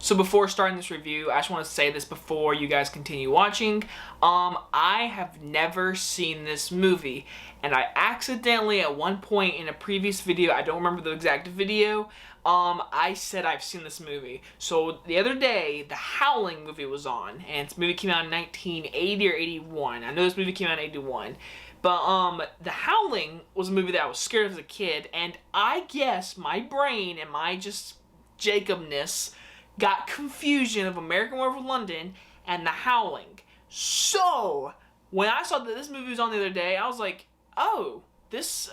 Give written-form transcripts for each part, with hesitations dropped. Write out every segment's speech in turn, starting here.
So before starting this review, I just want to say this before you guys continue watching. I have never seen this movie, and I accidentally at one point in a previous video, I don't remember the exact video, I said I've seen this movie. So the other day, the Howling movie was on, and this movie came out in 1980 or 81. I know this movie came out in 81. But The Howling was a movie that I was scared of as a kid, and I guess my brain and my just Jacobness got confusion of American Werewolf London and The Howling. So, when I saw that this movie was on the other day, I was like, oh, this,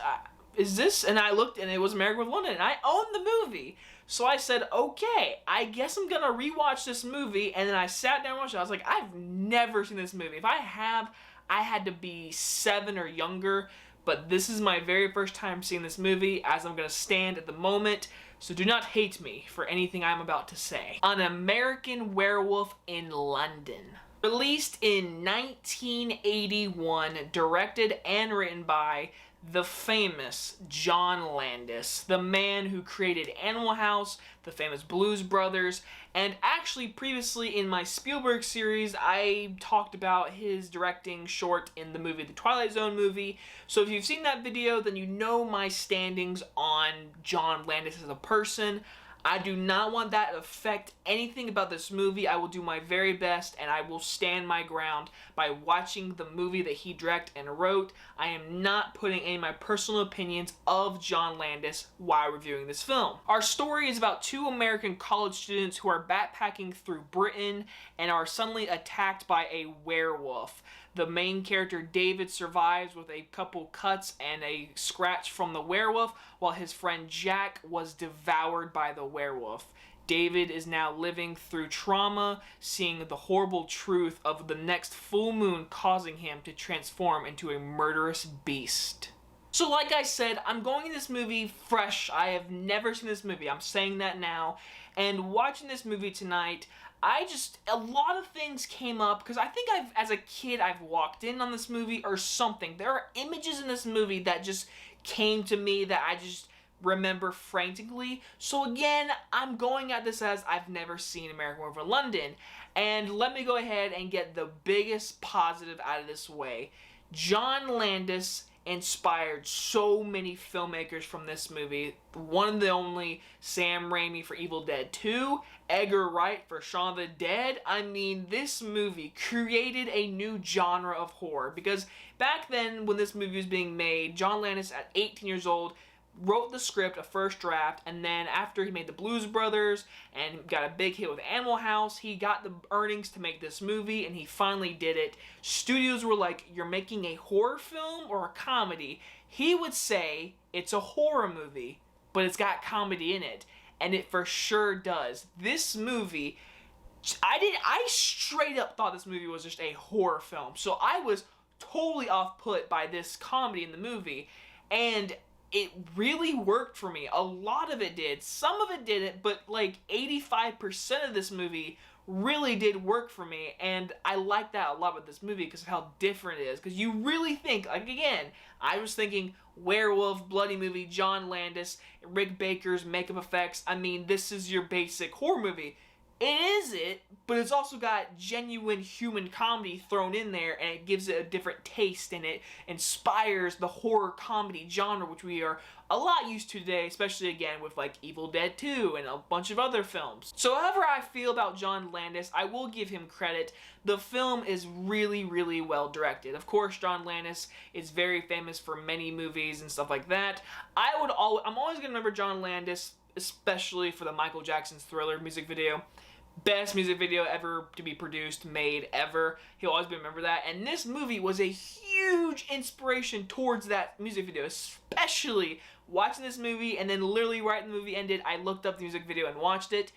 is this? And I looked and it was American Werewolf London, and I owned the movie. So I said, okay, I guess I'm gonna rewatch this movie, and then I sat down and watched it. I was like, I've never seen this movie. If I have, I had to be 7 or younger, but this is my very first time seeing this movie, as I'm gonna stand at the moment. So do not hate me for anything I'm about to say. An American Werewolf in London. Released in 1981, directed and written by the famous John Landis, the man who created Animal House, the famous Blues Brothers, and actually previously in my Spielberg series, I talked about his directing short in the movie, the Twilight Zone movie. So if you've seen that video, then you know my standings on John Landis as a person. I do not want that to affect anything about this movie. I will do my very best, and I will stand my ground by watching the movie that he directed and wrote. I am not putting any of my personal opinions of John Landis while reviewing this film. Our story is about 2 American college students who are backpacking through Britain and are suddenly attacked by a werewolf. The main character, David, survives with a couple cuts and a scratch from the werewolf, while his friend Jack was devoured by the werewolf. David is now living through trauma, seeing the horrible truth of the next full moon causing him to transform into a murderous beast. So like I said, I'm going in this movie fresh. I have never seen this movie. I'm saying that now. And watching this movie tonight, a lot of things came up, because I think as a kid, I've walked in on this movie or something. There are images in this movie that just came to me that I just remember frantically. So again, I'm going at this as I've never seen American Werewolf in London. And let me go ahead and get the biggest positive out of this way. John Landis inspired so many filmmakers from this movie. One and the only, Sam Raimi for Evil Dead 2, Edgar Wright for Shaun of the Dead. I mean, this movie created a new genre of horror, because back then when this movie was being made, John Landis at 18 years old wrote the script, a first draft, and then after he made the Blues Brothers and got a big hit with Animal House, he got the earnings to make this movie, and he finally did it. Studios were like, you're making a horror film or a comedy? He would say it's a horror movie, but it's got comedy in it, and it for sure does. This movie, I straight up thought this movie was just a horror film, so I was totally off put by this comedy in the movie, and it really worked for me. A lot of it did. Some of it didn't, but like 85% of this movie really did work for me, and I like that a lot with this movie because of how different it is. Because you really think, like again, I was thinking werewolf, bloody movie, John Landis, Rick Baker's makeup effects. I mean, this is your basic horror movie. It is it, but it's also got genuine human comedy thrown in there, and it gives it a different taste, and it inspires the horror comedy genre, which we are a lot used to today, especially again with like Evil Dead 2 and a bunch of other films. So however I feel about John Landis, I will give him credit. The film is really, really well directed. Of course, John Landis is very famous for many movies and stuff like that. I'm always going to remember John Landis, especially for the Michael Jackson's Thriller music video. Best music video ever to be produced, made, ever. He'll always remember that. And this movie was a huge inspiration towards that music video, especially watching this movie, and then literally right when the movie ended, I looked up the music video and watched it.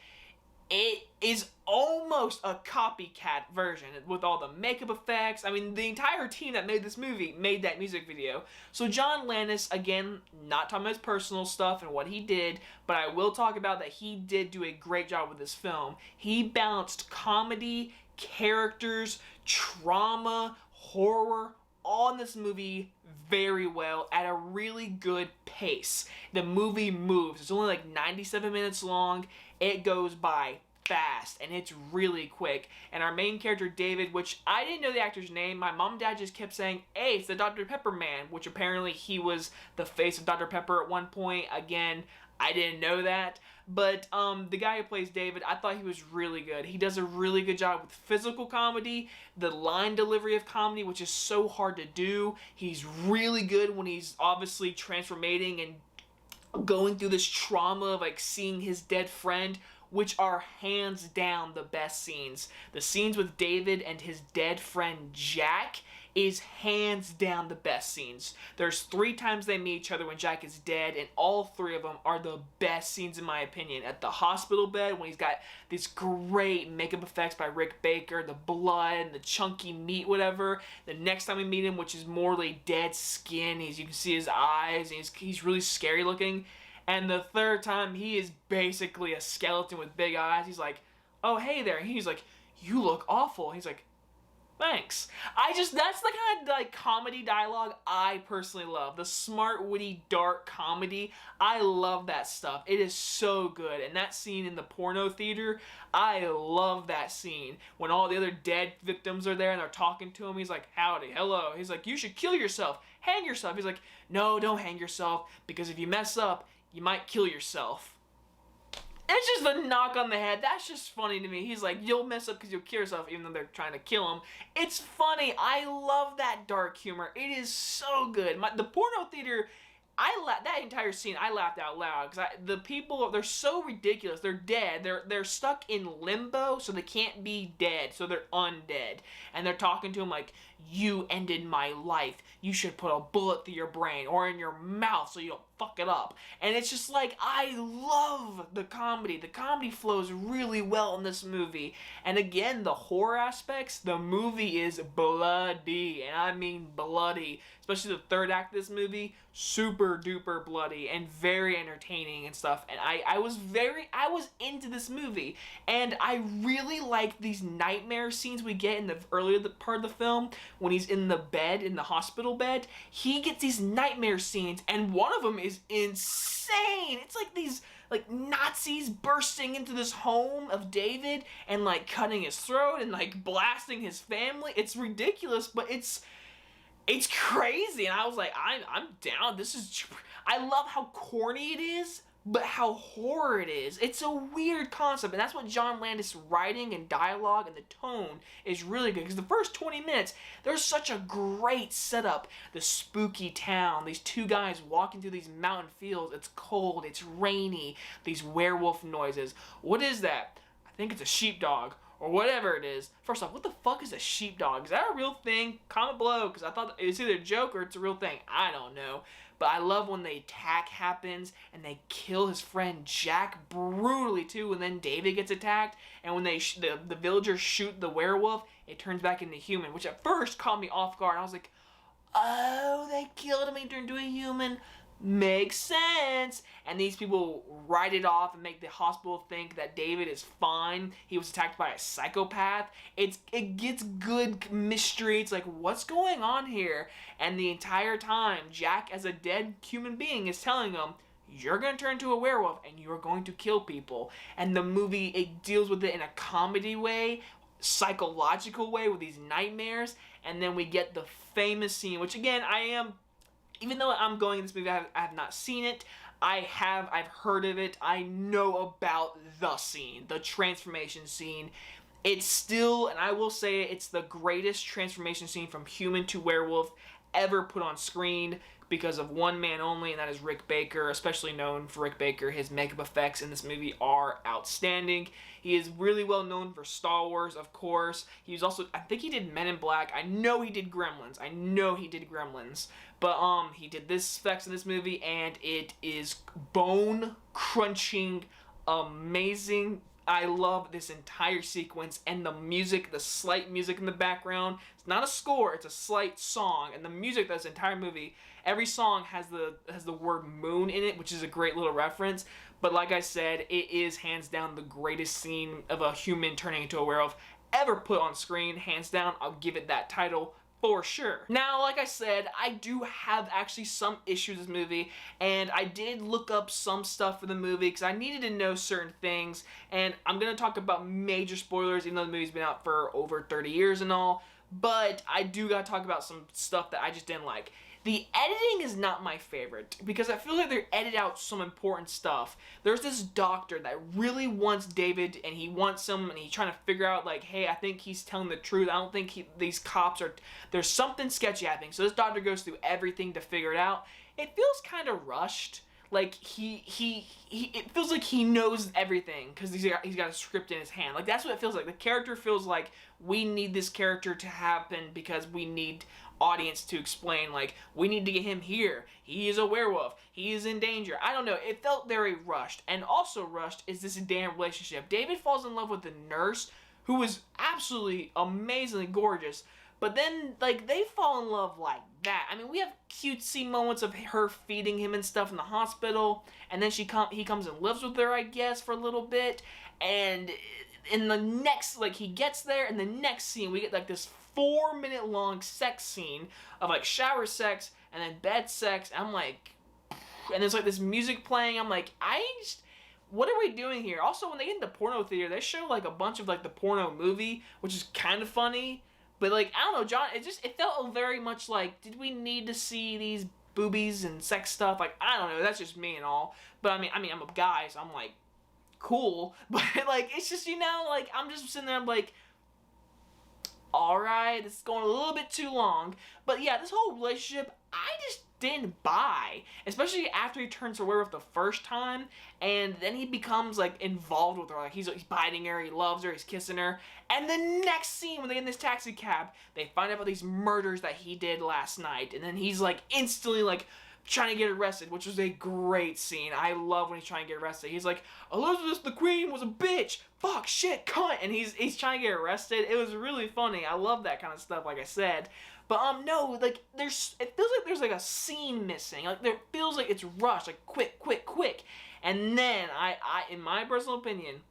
It is almost a copycat version with all the makeup effects. I mean, the entire team that made this movie made that music video. So John Landis, again, not talking about his personal stuff and what he did, but I will talk about that he did do a great job with this film. He balanced comedy, characters, trauma, horror, all in this movie very well at a really good pace. The movie moves. It's only like 97 minutes long. It goes by fast and it's really quick. And our main character David, which I didn't know the actor's name, my mom and dad just kept saying, hey, it's the Dr. Pepper man, which apparently he was the face of Dr. Pepper at one point. Again, I didn't know that. But the guy who plays David, I thought he was really good. He does a really good job with physical comedy, the line delivery of comedy, which is so hard to do. He's really good when he's obviously transformating and going through this trauma of like seeing his dead friend, which are hands down the best scenes. The scenes with David and his dead friend Jack is hands down the best scenes. There's 3 times they meet each other when Jack is dead, and all 3 of them are the best scenes in my opinion. At the hospital bed, when he's got these great makeup effects by Rick Baker, the blood and the chunky meat, whatever. The next time we meet him, which is more like dead skin, you can see his eyes, and he's really scary looking. And the 3rd time, he is basically a skeleton with big eyes. He's like, oh, hey there. And he's like, you look awful. He's like, thanks. That's the kind of like comedy dialogue I personally love. The smart, witty, dark comedy. I love that stuff. It is so good. And that scene in the porno theater, I love that scene. When all the other dead victims are there and they're talking to him, he's like, howdy, hello. He's like, you should kill yourself. Hang yourself. He's like, no, don't hang yourself, because if you mess up, you might kill yourself. It's just a knock on the head. That's just funny to me. He's like, you'll mess up because you'll kill yourself, even though they're trying to kill him. It's funny. I love that dark humor. It is so good. The porno theater, that entire scene, I laughed out loud because the people, they're so ridiculous. They're dead. They're stuck in limbo, so they can't be dead, so they're undead. And they're talking to him like, you ended my life. You should put a bullet through your brain or in your mouth so you don't fuck it up. And it's just like, I love the comedy. The comedy flows really well in this movie. And again, the horror aspects, the movie is bloody. And I mean bloody. Especially the 3rd act of this movie, super duper bloody and very entertaining and stuff. And I was into this movie. And I really like these nightmare scenes we get in the earlier part of the film when he's in the bed, in the hospital bed. He gets these nightmare scenes, and one of them is insane. It's like these like Nazis bursting into this home of David and like cutting his throat and like blasting his family. It's ridiculous, but it's crazy. And I was like, I'm down. I love how corny it is, but how horror it is. It's a weird concept, and that's what John Landis' writing and dialogue and the tone is really good, because the first 20 minutes, there's such a great setup. The spooky town, these 2 guys walking through these mountain fields, it's cold, it's rainy, these werewolf noises. What is that? I think it's a sheepdog, or whatever it is. First off, what the fuck is a sheepdog? Is that a real thing? Comment below, because I thought it's either a joke or it's a real thing. I don't know. But I love when the attack happens and they kill his friend Jack brutally too, and then David gets attacked, and when the villagers shoot the werewolf, it turns back into human, which at first caught me off guard. I was like, oh, they killed him and he turned into a human. Makes sense. And these people write it off and make the hospital think that David is fine. He was attacked by a psychopath. It gets good mystery. It's like, what's going on here? And the entire time, Jack, as a dead human being, is telling him, you're going to turn into a werewolf and you're going to kill people. And the movie, it deals with it in a comedy way, psychological way, with these nightmares. And then we get the famous scene, which again, even though I'm going in this movie, I have not seen it. I've heard of it. I know about the scene, the transformation scene. It's still, and I will say it's the greatest transformation scene from human to werewolf ever put on screen, because of one man only, and that is Rick Baker, especially known for Rick Baker. His makeup effects in this movie are outstanding. He is really well known for Star Wars, of course. He was also, I think he did Men in Black. I know he did Gremlins. But he did this effects in this movie, and it is bone-crunching, amazing. I love this entire sequence, and the music, the slight music in the background. It's not a score, it's a slight song, and the music, this entire movie, every song has the word moon in it, which is a great little reference. But like I said, it is hands down the greatest scene of a human turning into a werewolf ever put on screen. Hands down, I'll give it that title for sure. Now, like I said, I do have actually some issues with this movie, and I did look up some stuff for the movie because I needed to know certain things, and I'm going to talk about major spoilers even though the movie's been out for over 30 years and all, but I do got to talk about some stuff that I just didn't like. The editing is not my favorite because I feel like they edited out some important stuff. There's this doctor that really wants David, and he wants him, and he's trying to figure out like, hey, I think he's telling the truth. I don't think these cops are, there's something sketchy happening. So this doctor goes through everything to figure it out. It feels kind of rushed. Like it feels like he knows everything because he's got a script in his hand. Like that's what it feels like. The character feels like we need this character to happen because we need audience to explain, like, we need to get him here. He is a werewolf. He is in danger. I don't know. It felt very rushed. And also rushed is this damn relationship. David falls in love with the nurse who is absolutely amazingly gorgeous. But then, like, they fall in love like that. I mean, we have cutesy moments of her feeding him and stuff in the hospital. And then he comes and lives with her, I guess, for a little bit. And in the next, like, he gets there, and the next scene, we get, like, this 4-minute long sex scene of, like, shower sex and then bed sex. I'm like, and there's, like, this music playing. I'm like, what are we doing here? Also, when they get into porno theater, they show, like, a bunch of, like, the porno movie, which is kind of funny. But, like, I don't know, John, it felt very much like, did we need to see these boobies and sex stuff? Like, I don't know, that's just me and all. But, I mean, I'm a guy, so I'm like, cool. But, like, it's just, you know, like, I'm just sitting there, I'm like, alright, this is going a little bit too long. But, yeah, this whole relationship, I just didn't buy, especially after he turns her werewolf the first time, and then he becomes, like, involved with her, like, he's biting her, he loves her, he's kissing her, and the next scene, when they get in this taxi cab, they find out about these murders that he did last night, and then he's, like, instantly, like, trying to get arrested, which was a great scene. I love when he's trying to get arrested. He's like, Elizabeth the Queen was a bitch, fuck, shit, cunt, and he's trying to get arrested. It was really funny. I love that kind of stuff, like I said. But, no, like, it feels like there's, like, a scene missing. Like, it feels like it's rushed, like, quick, quick, quick. And then, in my personal opinion,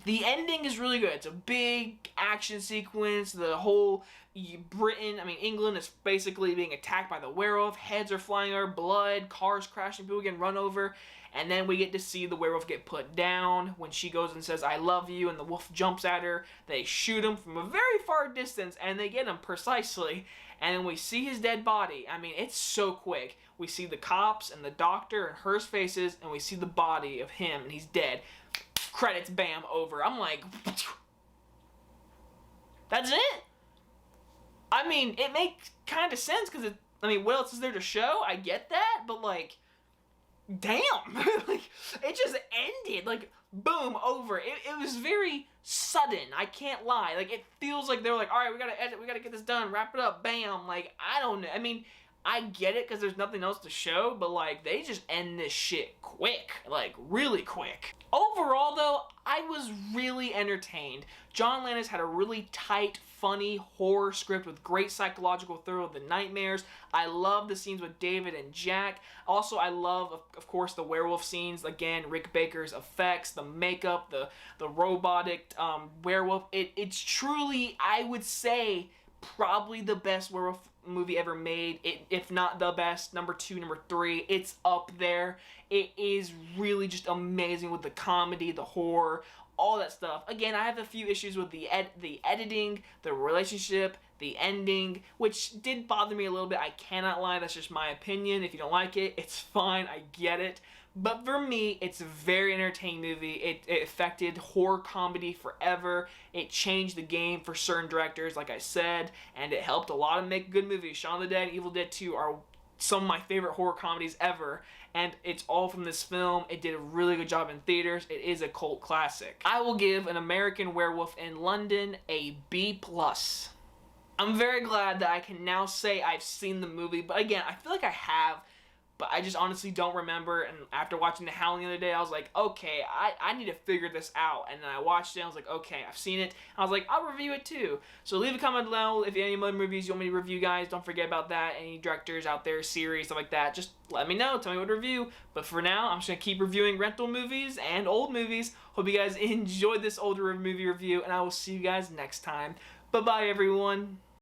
the ending is really good. It's a big action sequence. The whole England is basically being attacked by the werewolf. Heads are flying over, blood, cars crashing, people getting run over. And then we get to see the werewolf get put down when she goes and says, I love you, and the wolf jumps at her. They shoot him from a very far distance, and they get him precisely. And then we see his dead body. I mean, it's so quick. We see the cops and the doctor and her faces, and we see the body of him, and he's dead. Credits, bam, over. I'm like, that's it? I mean, it makes kind of sense because what else is there to show? I get that, but like, damn, like, it just ended, like, boom, over. It was very sudden, I can't lie. Like, it feels like they were like, alright, we gotta edit, we gotta get this done, wrap it up, bam. Like, I don't know, I mean, I get it because there's nothing else to show, but like, they just end this shit quick, like, really quick. Overall, though, I was really entertained. John Landis had a really tight, funny horror script with great psychological thrill of the nightmares. I love the scenes with David and Jack. Also, I love, of course, the werewolf scenes. Again, Rick Baker's effects, the makeup, the robotic werewolf. It's truly, I would say, probably the best werewolf movie ever made, if not the best. Number 2, number 3, it's up there. It is really just amazing with the comedy, the horror, all that stuff. Again, I have a few issues with the editing, the relationship, the ending, which did bother me a little bit. I cannot lie, that's just my opinion. If you don't like it, it's fine, I get it. But for me, it's a very entertaining movie. It affected horror comedy forever. It changed the game for certain directors, like I said, and it helped a lot of make good movies. Shaun of the Dead and Evil Dead 2 are some of my favorite horror comedies ever, and it's all from this film. It did a really good job in theaters. It is a cult classic. I will give An American Werewolf in London a B+. I'm very glad that I can now say I've seen the movie, but again, I feel like I have, but I just honestly don't remember. And after watching The Howling the other day, I was like, okay, I need to figure this out. And then I watched it, and I was like, okay, I've seen it. I was like, I'll review it too. So leave a comment below if you have any other movies you want me to review, guys. Don't forget about that. Any directors out there, series, stuff like that, just let me know. Tell me what to review. But for now, I'm just going to keep reviewing rental movies and old movies. Hope you guys enjoyed this older movie review, and I will see you guys next time. Bye-bye, everyone.